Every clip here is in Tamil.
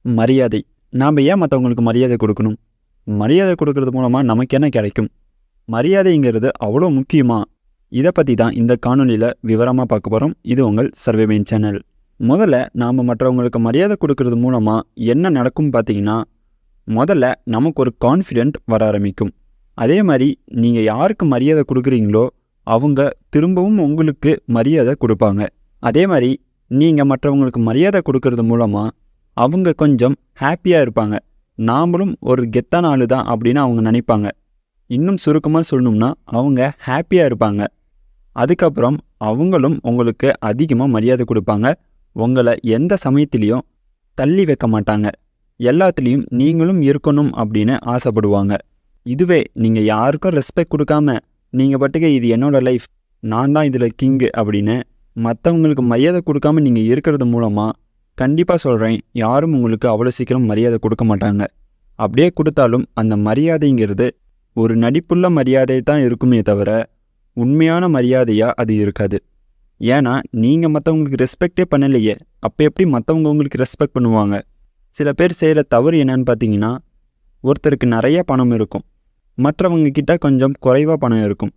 மரியாதை. நாம் ஏன் மற்றவங்களுக்கு மரியாதை கொடுக்கணும்? மரியாதை கொடுக்கறது மூலமாக நமக்கு என்ன கிடைக்கும்? மரியாதைங்கிறது அவ்வளோ முக்கியமா? இதை பற்றி தான் இந்த காணொலியில் விவரமாக பார்க்க போகிறோம். இது உங்கள் சர்வேமெயின் சேனல். முதல்ல நாம் மற்றவங்களுக்கு மரியாதை கொடுக்கறது மூலமாக என்ன நடக்கும் பார்த்தீங்கன்னா, முதல்ல நமக்கு ஒரு கான்ஃபிடென்ட் வர ஆரம்பிக்கும். அதே மாதிரி நீங்கள் யாருக்கு மரியாதை கொடுக்குறீங்களோ அவங்க திரும்பவும் உங்களுக்கு மரியாதை கொடுப்பாங்க. அதே மாதிரி நீங்கள் மற்றவங்களுக்கு மரியாதை கொடுக்கறது மூலமாக அவங்க கொஞ்சம் ஹாப்பியாக இருப்பாங்க. நாமளும் ஒரு கெத்தான ஆளு தான் அப்படின்னு அவங்க நினைப்பாங்க. இன்னும் சுருக்கமாக சொல்லணும்னா அவங்க ஹாப்பியாக இருப்பாங்க. அதுக்கப்புறம் அவங்களும் உங்களுக்கு அதிகமாக மரியாதை கொடுப்பாங்க. உங்களை எந்த சமயத்துலேயும் தள்ளி வைக்க மாட்டாங்க. எல்லாத்துலேயும் நீங்களும் இருக்கணும் அப்படின்னு ஆசைப்படுவாங்க. இதுவே நீங்கள் யாருக்கும் ரெஸ்பெக்ட் கொடுக்காம நீங்கள் பாட்டுக்கு இது என்னோடய லைஃப், நான் தான் இதில் கிங்கு அப்படின்னு மற்றவங்களுக்கு மரியாதை கொடுக்காம நீங்கள் இருக்கிறது மூலமாக கண்டிப்பாக சொல்கிறேன், யாரும் உங்களுக்கு அவ்வளோ சீக்கிரம் மரியாதை கொடுக்க மாட்டாங்க. அப்படியே கொடுத்தாலும் அந்த மரியாதைங்கிறது ஒரு நடிப்புள்ள மரியாதை தான் இருக்குமே தவிர உண்மையான மரியாதையாக அது இருக்காது. ஏன்னா நீங்கள் மற்றவங்களுக்கு ரெஸ்பெக்டே பண்ணலையே, அப்போ எப்படி மற்றவங்க உங்களுக்கு ரெஸ்பெக்ட் பண்ணுவாங்க? சில பேர் செய்கிற தவறு என்னன்னு பார்த்தீங்கன்னா, ஒருத்தருக்கு நிறைய பணம் இருக்கும், மற்றவங்க கிட்ட கொஞ்சம் குறைவாக பணம் இருக்கும்.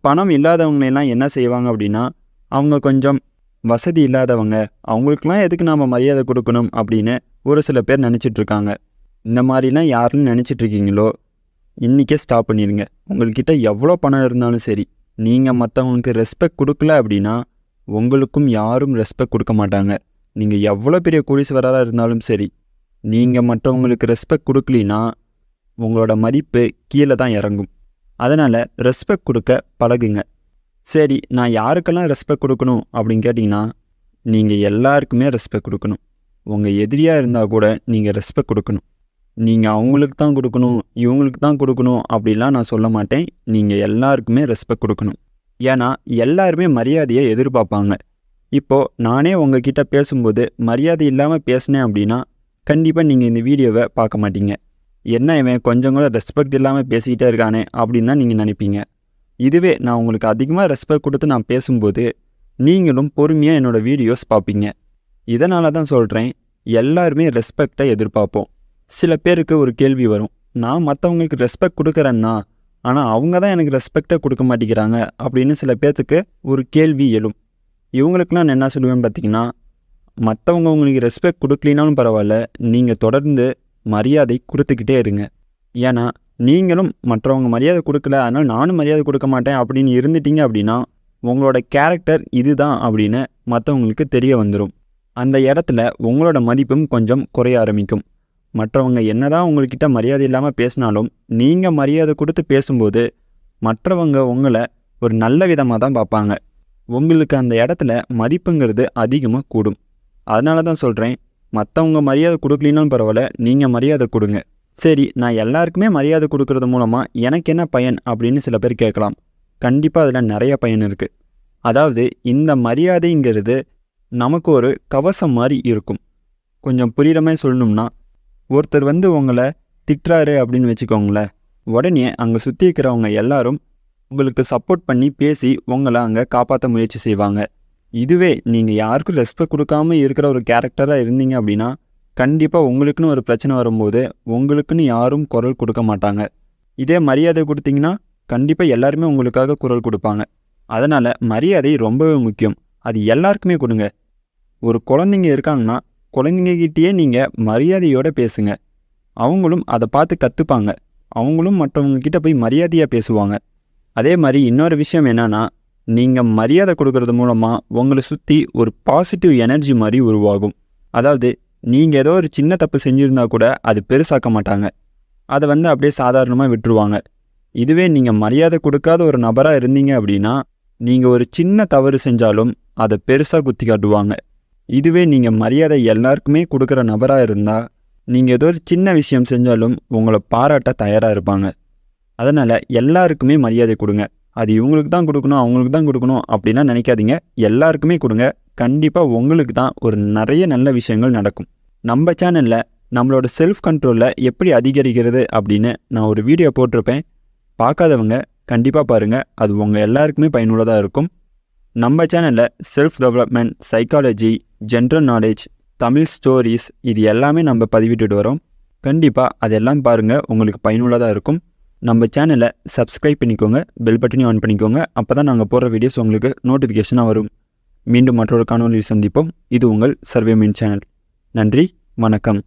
பணம் இல்லாதவங்களெல்லாம் என்ன செய்வாங்க அப்படின்னா, அவங்க கொஞ்சம் வசதி இல்லாதவங்க, அவங்களுக்கெல்லாம் எதுக்கு நாம் மரியாதை கொடுக்கணும் அப்படின்னு ஒரு சில பேர் நினச்சிட்ருக்காங்க. இந்த மாதிரிலாம் யாருன்னு நினச்சிட்ருக்கீங்களோ இன்றைக்கே ஸ்டாப் பண்ணிடுங்க. உங்கள்கிட்ட எவ்வளோ பணம் இருந்தாலும் சரி, நீங்கள் மற்றவங்களுக்கு ரெஸ்பெக்ட் கொடுக்கல அப்படின்னா உங்களுக்கும் யாரும் ரெஸ்பெக்ட் கொடுக்க மாட்டாங்க. நீங்கள் எவ்வளோ பெரிய கோடீஸ்வரராக இருந்தாலும் சரி, நீங்கள் மற்றவங்களுக்கு ரெஸ்பெக்ட் கொடுக்கலின்னா உங்களோட மதிப்பு கீழே தான் இறங்கும். அதனால் ரெஸ்பெக்ட் கொடுக்க பழகுங்க. சரி, நான் யாருக்கெல்லாம் ரெஸ்பெக்ட் கொடுக்கணும் அப்படின்னு கேட்டிங்கன்னா, நீங்கள் எல்லாருக்குமே ரெஸ்பெக்ட் கொடுக்கணும். உங்கள் எதிரியாக இருந்தால் கூட நீங்கள் ரெஸ்பெக்ட் கொடுக்கணும். நீங்கள் அவங்களுக்கு தான் கொடுக்கணும், இவங்களுக்கு தான் கொடுக்கணும் அப்படிலாம் நான் சொல்ல மாட்டேன். நீங்கள் எல்லாருக்குமே ரெஸ்பெக்ட் கொடுக்கணும். ஏன்னா எல்லாருமே மரியாதையை எதிர்பார்ப்பாங்க. இப்போது நானே உங்ககிட்ட பேசும்போது மரியாதை இல்லாமல் பேசினேன் அப்படின்னா கண்டிப்பாக நீங்கள் இந்த வீடியோவை பார்க்க மாட்டீங்க. என்ன இவன் கொஞ்சம் கூட ரெஸ்பெக்ட் இல்லாமல் பேசிக்கிட்டே இருக்கானே அப்படின்னு தான் நீங்கள் நினைப்பீங்க. இதுவே நான் உங்களுக்கு அதிகமாக ரெஸ்பெக்ட் கொடுத்து நான் பேசும்போது நீங்களும் பொறுமையாக என்னோடய வீடியோஸ் பார்ப்பீங்க. இதனால தான் சொல்கிறேன், எல்லாருமே ரெஸ்பெக்டை எதிர்பார்ப்போம். சில பேருக்கு ஒரு கேள்வி வரும், நான் மற்றவங்களுக்கு ரெஸ்பெக்ட் கொடுக்குறேன்னா ஆனால் அவங்க தான் எனக்கு ரெஸ்பெக்டை கொடுக்க மாட்டேங்கிறாங்க அப்படின்னு சில பேர்த்துக்கு ஒரு கேள்வி எழும். இவங்களுக்குலாம் நான் என்ன சொல்லுவேன்னு பார்த்தீங்கன்னா, மற்றவங்க உங்களுக்கு ரெஸ்பெக்ட் கொடுக்கலினாலும் பரவாயில்ல, நீங்கள் தொடர்ந்து மரியாதை கொடுத்துக்கிட்டே இருங்க. ஏன்னா நீங்களும் மற்றவங்க மரியாதை கொடுக்கல, அதனால் நானும் மரியாதை கொடுக்க மாட்டேன் அப்படின்னு இருந்துட்டீங்க அப்படின்னா உங்களோட கேரக்டர் இதுதான் அப்படின்னு மற்றவங்களுக்கு தெரிய வந்துடும். அந்த இடத்துல உங்களோட மதிப்பும் கொஞ்சம் குறைய ஆரம்பிக்கும். மற்றவங்க என்னதான் உங்கள்கிட்ட மரியாதை இல்லாமல் பேசினாலும் நீங்கள் மரியாதை கொடுத்து பேசும்போது மற்றவங்க உங்களை ஒரு நல்ல விதமாக தான் பார்ப்பாங்க. உங்களுக்கு அந்த இடத்துல மதிப்புங்கிறது அதிகமாக கூடும். அதனால தான் சொல்கிறேன், மற்றவங்க மரியாதை கொடுக்கலினாலும் பரவாயில்ல, நீங்கள் மரியாதை கொடுங்க. சரி, நான் எல்லாருக்குமே மரியாதை கொடுக்கறது மூலமாக எனக்கு என்ன பயன் அப்படின்னு சில பேர் கேட்கலாம். கண்டிப்பாக அதில் நிறைய பயன் இருக்குது. அதாவது இந்த மரியாதைங்கிறது நமக்கு ஒரு கவசம் மாதிரி இருக்கும். கொஞ்சம் புரிகிற மாதிரி சொல்லணும்னா, ஒருத்தர் உங்களை திட்டுறாரு அப்படின்னு வச்சுக்கோங்களேன், உடனே அங்கே சுற்றி இருக்கிறவங்க எல்லாரும் உங்களுக்கு சப்போர்ட் பண்ணி பேசி உங்களை அங்கே காப்பாற்ற முயற்சி செய்வாங்க. இதுவே நீங்கள் யாருக்கும் ரெஸ்பெக்ட் கொடுக்காம இருக்கிற ஒரு கேரக்டராக இருந்தீங்க அப்படின்னா கண்டிப்பாக உங்களுக்குன்னு ஒரு பிரச்சனை வரும்போது உங்களுக்குன்னு யாரும் குரல் கொடுக்க மாட்டாங்க. இதே மரியாதை கொடுத்தீங்கன்னா கண்டிப்பாக எல்லாருமே உங்களுக்காக குரல் கொடுப்பாங்க. அதனால் மரியாதை ரொம்பவே முக்கியம். அது எல்லாருக்குமே கொடுங்க. ஒரு குழந்தைங்க இருக்காங்கன்னா குழந்தைங்ககிட்டயே நீங்கள் மரியாதையோடு பேசுங்க. அவங்களும் அதை பார்த்து கற்றுப்பாங்க. அவங்களும் மற்றவங்கக்கிட்ட போய் மரியாதையாக பேசுவாங்க. அதே மாதிரி இன்னொரு விஷயம் என்னென்னா, நீங்கள் மரியாதை கொடுக்கறது மூலமாக உங்களை சுற்றி ஒரு பாசிட்டிவ் எனர்ஜி மாதிரி உருவாகும். அதாவது நீங்கள் ஏதோ ஒரு சின்ன தப்பு செஞ்சுருந்தா கூட அது பெருசாக்க மாட்டாங்க. அதை அப்படியே சாதாரணமாக விட்டுருவாங்க. இதுவே நீங்கள் மரியாதை கொடுக்காத ஒரு நபராக இருந்தீங்க அப்படின்னா நீங்கள் ஒரு சின்ன தவறு செஞ்சாலும் அதை பெருசாக குத்தி காட்டுவாங்க. இதுவே நீங்கள் மரியாதை எல்லாருக்குமே கொடுக்குற நபராக இருந்தால் நீங்கள் ஏதோ ஒரு சின்ன விஷயம் செஞ்சாலும் உங்களை பாராட்ட தயாராக இருப்பாங்க. அதனால் எல்லாருக்குமே மரியாதை கொடுங்க. அது இவங்களுக்கு தான் கொடுக்கணும், அவங்களுக்கு தான் கொடுக்கணும் அப்படின்னா நினைக்காதீங்க. எல்லாருக்குமே கொடுங்க. கண்டிப்பாக உங்களுக்கு தான் ஒரு நிறைய நல்ல விஷயங்கள் நடக்கும். நம்ம சேனலில் நம்மளோட செல்ஃப் கண்ட்ரோலில் எப்படி அதிகரிக்கிறது அப்படின்னு நான் ஒரு வீடியோ போட்டிருப்பேன். பார்க்காதவங்க கண்டிப்பாக பாருங்கள். அது உங்கள் எல்லாருக்குமே பயனுள்ளதாக இருக்கும். நம்ம சேனலில் self development, psychology, general knowledge, Tamil stories இது எல்லாமே நம்ம பதிவிட்டுட்டு வரோம். கண்டிப்பாக அதெல்லாம் பாருங்கள், உங்களுக்கு பயனுள்ளதாக இருக்கும். நம்ம சேனலை சப்ஸ்கிரைப் பண்ணிக்கோங்க, பெல் பட்டனையும் ஆன் பண்ணிக்கோங்க. அப்போ தான் நாங்கள் போடுற வீடியோஸ் உங்களுக்கு நோட்டிஃபிகேஷனாக வரும். மீண்டும் மற்றொரு காணொலியில் சந்திப்போம். இது உங்கள் சர்வே மீன் சேனல். நன்றி, வணக்கம்.